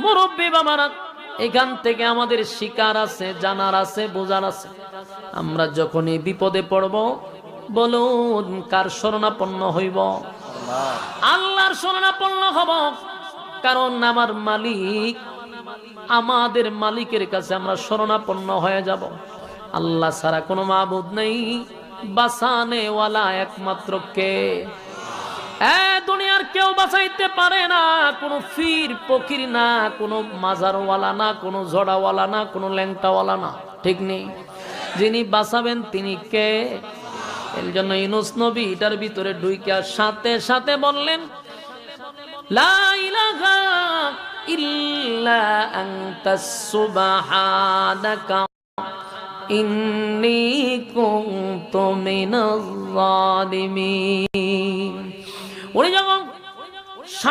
মুরব্বী বাবারা, এখান থেকে আমাদের শিকার আছে, জানার আছে, বোঝার আছে। আমরা যখনই বিপদে পড়ব, বলুন কার শরণাপন্ন হইব? আল্লাহর শরণাপন্ন হব। কারণ আমার মালিক, আমাদের মালিকের কাছে আমরা শরণাপন্ন হয়ে যাব। আল্লাহ ছাড়া কোনো মাবুদ নেই, বাঁচানে ওয়ালা একমাত্র কে? দুনিয়ার কেউ বাঁচাইতে পারে না। কোনো ফির ফকির না, কোনো মাজারওয়ালা না, কোনো জড়াওয়ালা না, কোনো ল্যাংটাওয়ালা না, ঠিক নেই। যিনি বাঁচাবেন তিনি কে? এর জন্য ইউনূস নবী এটার ভিতরে ঢুইকা সাথে সাথে বললেন, লা ইলাহা ইল্লা আনতাস সুবহানাকা ইন্নী কুনতু মিনাজ জালিমিন। উনি যখন